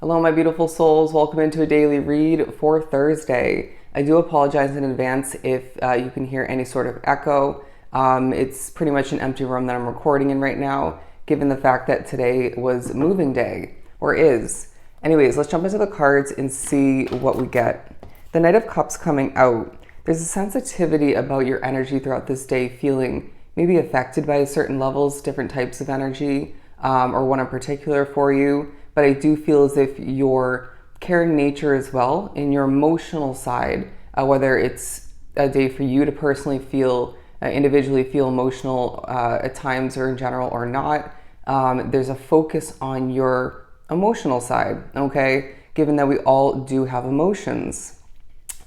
Hello, my beautiful souls. Welcome into a daily read for Thursday. I do apologize in advance if you can hear any sort of echo. It's pretty much an empty room that I'm recording in right now, given the fact that today was moving day, or is. Anyways, let's jump into the cards and see what we get. The Knight of Cups coming out. There's a sensitivity about your energy throughout this day, feeling maybe affected by certain levels, different types of energy, or one in particular for you. But I do feel as if your caring nature as well in your emotional side, whether it's a day for you to personally feel, individually feel emotional at times or in general or not, there's a focus on your emotional side, okay? Given that we all do have emotions.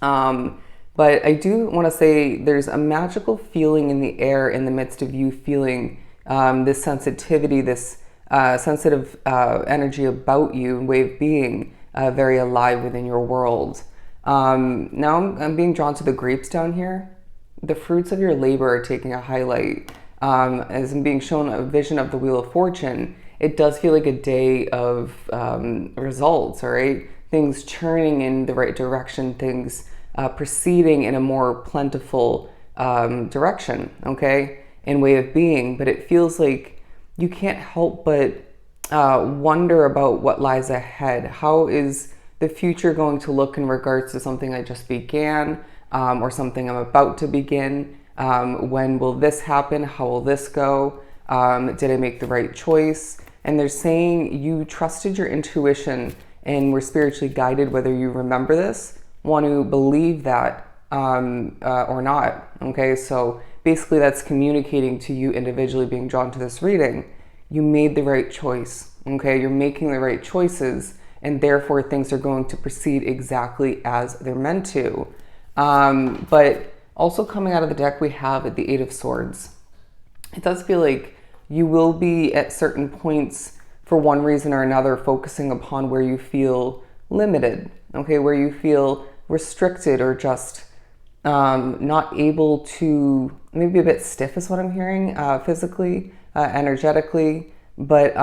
But I do want to say there's a magical feeling in the air in the midst of you feeling this sensitivity, this sensitive energy about you and way of being very alive within your world. Now I'm being drawn to the grapes down here. The fruits of your labor are taking a highlight. As I'm being shown a vision of the Wheel of Fortune, it does feel like a day of results, all right? Things churning in the right direction, things proceeding in a more plentiful direction, okay? In way of being, but it feels like you can't help but wonder about what lies ahead. How is the future going to look in regards to something I just began or something I'm about to begin? When will this happen? How will this go? Did I make the right choice? And they're saying you trusted your intuition and were spiritually guided, whether you remember this, want to believe that or not. Okay, so basically that's communicating to you individually being drawn to this reading. You made the right choice, okay? You're making the right choices, and therefore things are going to proceed exactly as they're meant to. But also coming out of the deck, we have the Eight of Swords. It does feel like you will be at certain points for one reason or another focusing upon where you feel limited, okay? Where you feel restricted or just not able to, maybe a bit stiff is what I'm hearing, physically, energetically, but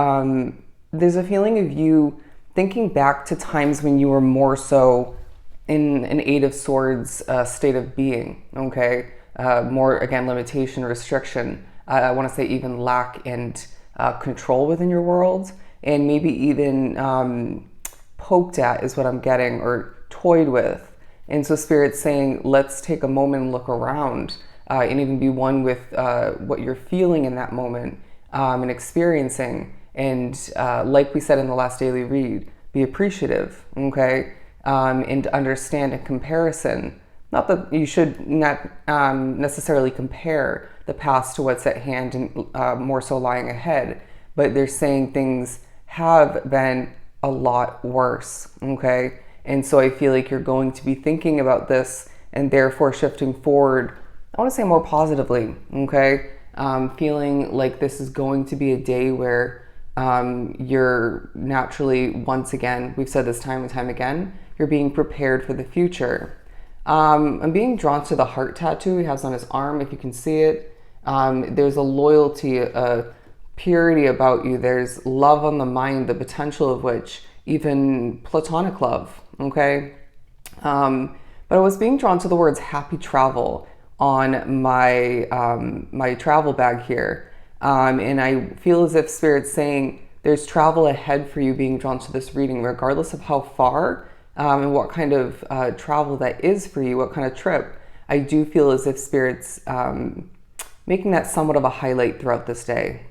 there's a feeling of you thinking back to times when you were more so in an Eight of Swords state of being, okay? More, again, limitation, restriction, I want to say even lack and control within your world, and maybe even poked at is what I'm getting, or toyed with. And so Spirit's saying, let's take a moment and look around and even be one with what you're feeling in that moment and experiencing. And like we said in the last daily read, be appreciative, okay? And understand in comparison. Not that you should not necessarily compare the past to what's at hand and more so lying ahead, but they're saying things have been a lot worse, okay? And so I feel like you're going to be thinking about this and therefore shifting forward, I want to say more positively, okay? Feeling like this is going to be a day where you're naturally, once again, we've said this time and time again, you're being prepared for the future. I'm being drawn to the heart tattoo he has on his arm, if you can see it. There's a loyalty, a purity about you. There's love on the mind, the potential of which, even platonic love, okay? But I was being drawn to the words happy travel on my my travel bag here. And I feel as if Spirit's saying there's travel ahead for you being drawn to this reading, regardless of how far and what kind of travel that is for you, what kind of trip. I do feel as if Spirit's making that somewhat of a highlight throughout this day.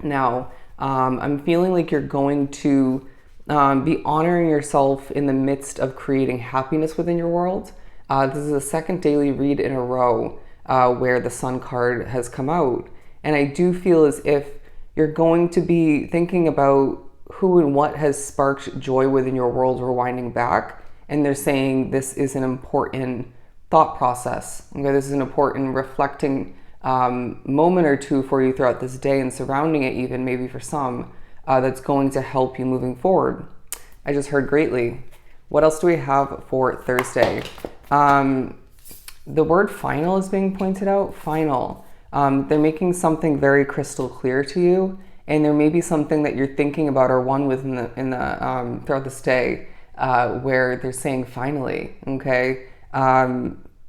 Now, I'm feeling like you're going to be honoring yourself in the midst of creating happiness within your world. This is the second daily read in a row where the Sun card has come out. And I do feel as if you're going to be thinking about who and what has sparked joy within your world rewinding back. And they're saying this is an important thought process. Okay, this is an important reflecting moment or two for you throughout this day and surrounding it even maybe for some. That's going to help you moving forward. I just heard greatly. What else do we have for Thursday? The word final is being pointed out. Final. They're making something very crystal clear to you, And there may be something that you're thinking about or one with throughout this day where they're saying finally, okay?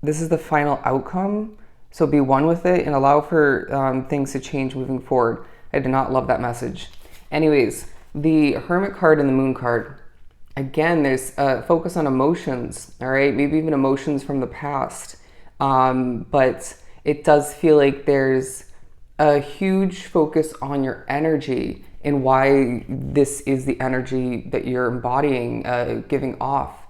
This is the final outcome. So be one with it and allow for things to change moving forward. I did not love that message. Anyways, the Hermit card and the Moon card. Again, there's a focus on emotions, all right? Maybe even emotions from the past. But it does feel like there's a huge focus on your energy and why this is the energy that you're embodying, giving off,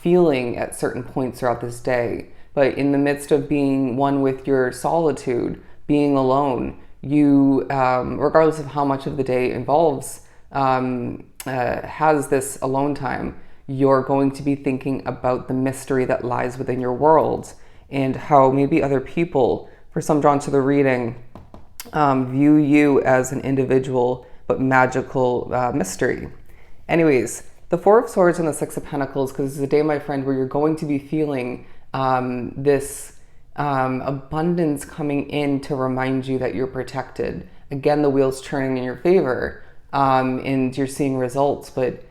feeling at certain points throughout this day. But in the midst of being one with your solitude, being alone, you, regardless of how much of the day involves, has this alone time, you're going to be thinking about the mystery that lies within your world and how maybe other people, for some drawn to the reading, view you as an individual but magical mystery. Anyways, the Four of Swords and the Six of Pentacles, because this is a day, my friend, where you're going to be feeling this abundance coming in to remind you that you're protected. Again, the wheel's turning in your favor, and you're seeing results. But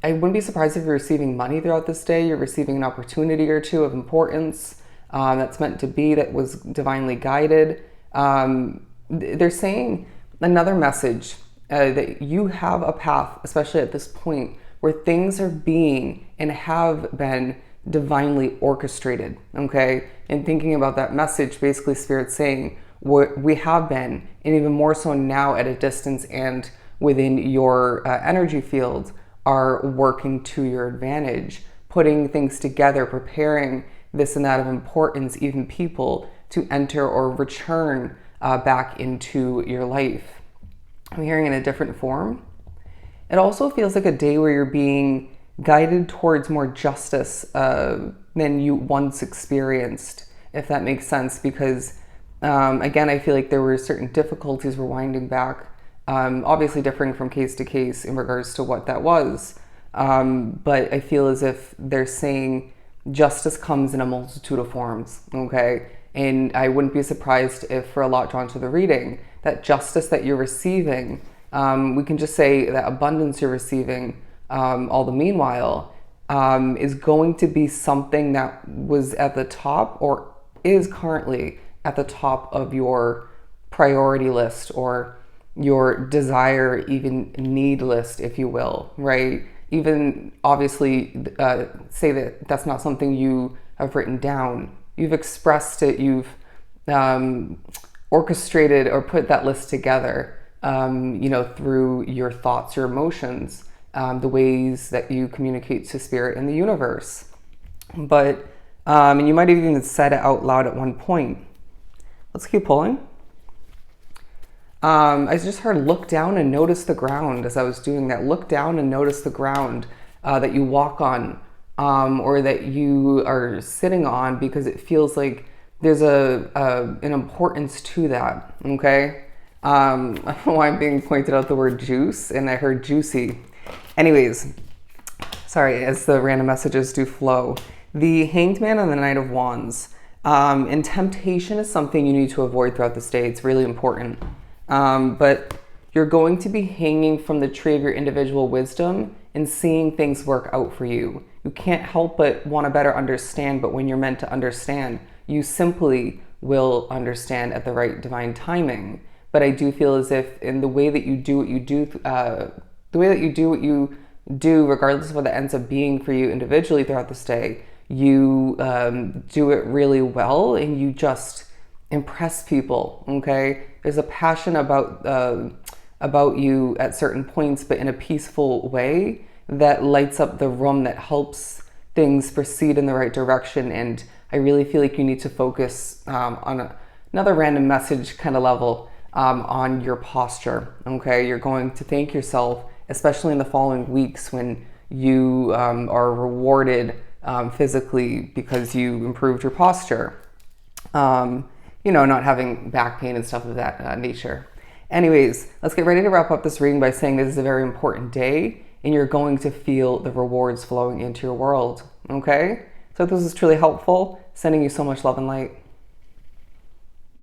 I wouldn't be surprised if you're receiving money throughout this day. You're receiving an opportunity or two of importance that's meant to be, that was divinely guided. They're saying another message, that you have a path, especially at this point, where things are being and have been divinely orchestrated, okay? And thinking about that message, basically Spirit's saying we have been, and even more so now at a distance and within your energy field, are working to your advantage, putting things together, preparing this and that of importance, even people, to enter or return back into your life. I'm hearing in a different form. It also feels like a day where you're being guided towards more justice than you once experienced, if that makes sense, because again, I feel like there were certain difficulties we're winding back, obviously differing from case to case in regards to what that was, but I feel as if they're saying justice comes in a multitude of forms, okay? And I wouldn't be surprised if, for a lot drawn to the reading, that justice that you're receiving, we can just say that abundance you're receiving, all the meanwhile, is going to be something that was at the top or is currently at the top of your priority list or your desire, even need list, if you will, right? Even obviously say that that's not something you have written down. You've expressed it, you've orchestrated or put that list together, through your thoughts, your emotions, the ways that you communicate to Spirit and the universe. But, and you might have even said it out loud at one point. Let's keep pulling. I just heard look down and notice the ground as I was doing that. Look down and notice the ground that you walk on, or that you are sitting on, because it feels like there's an importance to that, okay? I don't know why I'm being pointed out the word juice, and I heard juicy. Anyways, sorry, as the random messages do flow. The Hanged Man and the Knight of Wands. And temptation is something you need to avoid throughout this day. It's really important. But you're going to be hanging from the tree of your individual wisdom and seeing things work out for you. You can't help but want to better understand, but when you're meant to understand, you simply will understand at the right divine timing. But I do feel as if in the way that you do what you do, regardless of what it ends up being for you individually throughout this day, you do it really well and you just impress people, okay? There's a passion about you at certain points, but in a peaceful way that lights up the room, that helps things proceed in the right direction. And I really feel like you need to focus on another random message kind of level on your posture, okay? You're going to thank yourself, especially in the following weeks when you are rewarded physically because you improved your posture. Not having back pain and stuff of that nature. Anyways, let's get ready to wrap up this reading by saying this is a very important day and you're going to feel the rewards flowing into your world, okay? So if this is truly helpful, sending you so much love and light.